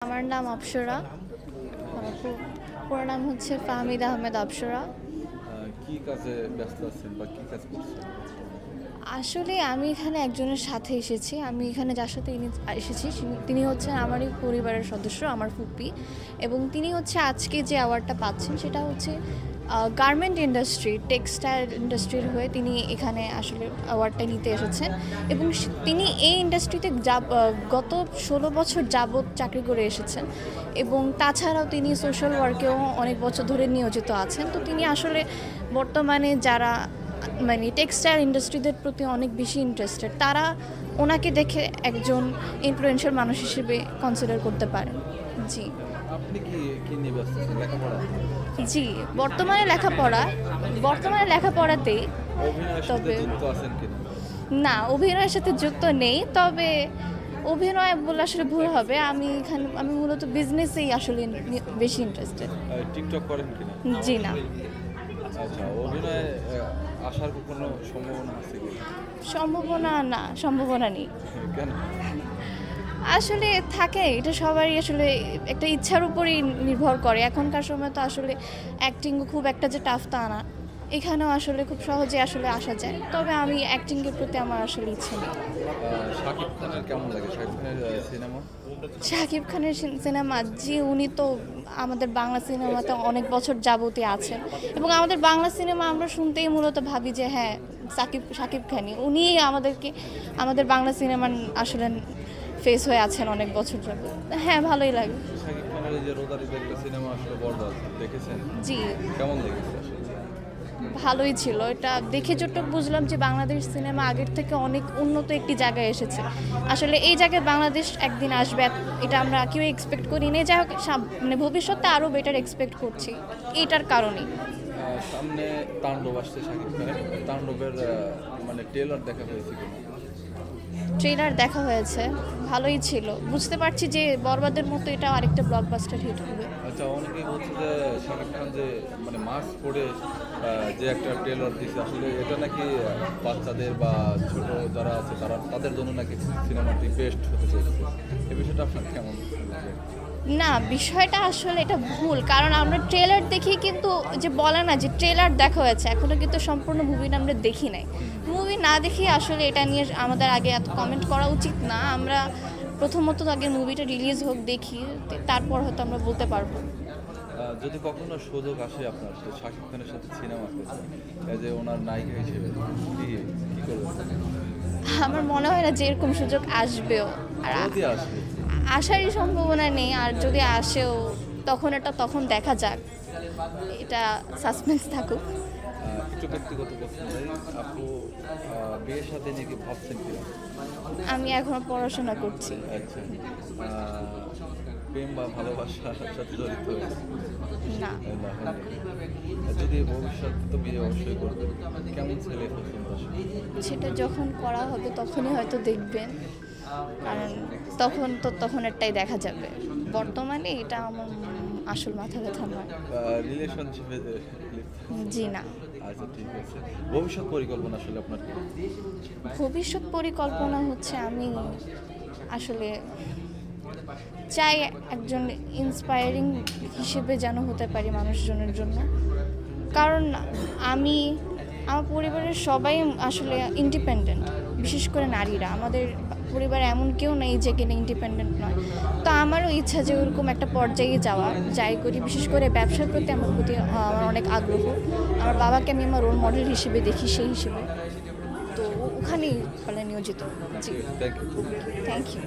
আমার নাম অপ্সরা। আমার পুরো নাম হচ্ছে ফাহমিদা আহমেদ অপ্সরা। কি কাজে ব্যস্ত আছেন বা কি কাজ করছেন? আসলে আমি এখানে একজনের সাথে এসেছি। আমি এখানে যার সাথে এসেছি তিনি হচ্ছেন আমারই পরিবারের সদস্য, আমার ফুপ্পি। এবং তিনি হচ্ছে আজকে যে অ্যাওয়ার্ডটা পাচ্ছেন সেটা হচ্ছে গার্মেন্ট ইন্ডাস্ট্রি, টেক্সটাইল ইন্ডাস্ট্রির হয়ে তিনি এখানে আসলে অ্যাওয়ার্ডটা নিতে এসেছেন। এবং তিনি এই ইন্ডাস্ট্রিতে গত 16 বছর যাবৎ চাকরি করে এসেছেন। এবং তাছাড়াও তিনি সোশ্যাল ওয়ার্কেও অনেক বছর ধরে নিয়োজিত আছেন। তো তিনি আসলে বর্তমানে যারা মানে টেক্সটাইল ইন্ডাস্ট্রিদের প্রতি অনেক বেশি ইন্টারেস্টেড, তারা ওনাকে দেখে একজন ইনফ্লুয়েন্সিয়াল মানুষ হিসেবে কনসিডার করতে পারেন। জি, আপনি কি নিয়ে ব্যস্ত আছেন? লেখাপড়া? জি, বর্তমানে লেখাপড়াতেই। অভিনয়ের সাথে যুক্ত আছেন কিনা? না, অভিনয়ের সাথে যুক্ত নেই, তবে অভিনয় বলে আসলে ভুল হবে। আমি মূলত বিজনেসেই আসলে বেশি ইন্টারেস্টেড। টিকটক করেন কিনা? জি না। আচ্ছা, অভিনয়ে আসার কোনো সম্ভাবনা আছে কি? সম্ভাবনা নেই। কেন? আসলে থাকে, এটা সবারই আসলে একটা ইচ্ছার উপরই নির্ভর করে। এখনকার সময় তো আসলে অ্যাক্টিং খুব একটা যে টাফ তা না, এখানেও আসলে খুব সহজে আসলে আসা যায়। তবে আমি অ্যাক্টিংয়ের প্রতি আমার আসলে ইচ্ছে নেই। শাকিব খানের কেমন লাগে? শাকিব খানের সিনেমা, জি, উনি তো আমাদের বাংলা সিনেমাতে অনেক বছর যাবতীয় আছেন। এবং আমাদের বাংলা সিনেমা আমরা শুনতেই মূলত ভাবি যে হ্যাঁ, শাকিব খানই, উনি আমাদের বাংলা সিনেমার আসলে ফেস হয়ে আছেন অনেক বছর যাবত। হ্যাঁ, ভালোই লাগে। শাকিব খানের এই যে রোদারিতে একটা সিনেমা আসলে বরবাদ দেখেছেন? জি, কেমন লেগেছে? ভালোই ছিল। এটা দেখে যতটুকু বুঝলাম যে বাংলাদেশ সিনেমা আগের থেকে অনেক উন্নত একটি জায়গায় এসেছে। আসলে এই জায়গায় বাংলাদেশ একদিন আসবে, এটা আমরা কেউ এক্সপেক্ট করি না। যাই হোক, মানে ভবিষ্যতে আরও বেটার এক্সপেক্ট করছি এইটার কারণেই। সামনে তাণ্ডব আসছে শাকিব খানের, তাণ্ডবের মানে ট্রেলার দেখা হয়েছে কিনা? ট্রেলার দেখা হয়েছে, ভালোই ছিল। বুঝতে পারছি যে বরবাদের মতো এটা আরেকটা ব্লকবাস্টার হিট হবে। আচ্ছা, অনেকেই বলছে যে শাকিব খান যে মানে মাস্ক পরে যে একটা ট্রেলার দিচ্ছে, আসলে এটা নাকি বাচ্চাদের বা ছোট যারা আছে তাদের জন্য নাকি সিনেমাটি বেস্ট হতে চলেছে। এই বিষয়টা আপনার কেমন লাগে? না, বিষয়টা আসলে এটা ভুল। কারণ আমরা ট্রেলার দেখি, কিন্তু যে বলে না যে ট্রেলার দেখা হয়েছে, এখনও কিন্তু সম্পূর্ণ মুভিটা আমরা দেখি নাই। মুভি না দেখি আসলে এটা নিয়ে আমাদের আগে এত কমেন্ট করা উচিত না। আমরা প্রথমত আগে মুভিটা রিলিজ হোক, দেখি, তারপর হয়তো আমরা বলতে পারবো। যদি কখনো সুযোগ আসে আপনার শাকিব খানের সাথে সিনেমা করবেন, যে ওনার নায়িকা হিসেবে কি করবেন? আমার মনে হয় না যে এরকম সুযোগ আসবেও। আর যদি আসবে, আসারই সম্ভাবনা নেই। আর যদি আসেও, তখন দেখা যাক, এটা সাসপেন্স থাকুক। একটু ব্যক্তিগত প্রশ্ন, আপু বিয়ের সাথে নিয়ে কি ভাবছেন কিনা? আমি এখনো পড়াশোনা করছি। আচ্ছা, প্রেম বা ভালোবাসার সাথে জড়িত না, না? যদি ভবিষ্যতে তো বিয়ে অবশ্যই করবেন, কেমন ছেলে পছন্দ আসলে? সেটা যখন করা হবে তখনই হয়তো দেখবেন। কারণ তখনেরটাই দেখা যাবে। বর্তমানে এটা আমার আসল মাথা ব্যথা নয়। রিলেশনশিপে জি না। আচ্ছা, ঠিক আছে। ভবিষ্যৎ পরিকল্পনা আসলে আপনার কি? ভবিষ্যৎ পরিকল্পনা হচ্ছে আমি আসলে চাই একজন ইন্সপায়ারিং হিসেবে যেন হতে পারি মানুষজনের জন্য। কারণ আমার পরিবারের সবাই আসলে ইন্ডিপেন্ডেন্ট, বিশেষ করে নারীরা। আমাদের পরিবারে এমন কেউ নেই যে কিনা ইন্ডিপেন্ডেন্ট নয়। তো আমারও ইচ্ছা যে ওরকম একটা পর্যায়ে যাই করি। বিশেষ করে ব্যবসার প্রতি আমার অনেক আগ্রহ। আমার বাবাকে আমি আমার রোল মডেল হিসেবে দেখি, সেই হিসেবে। তো ওখানেই নিয়োজিত। জি, থ্যাংক ইউ। Thank you.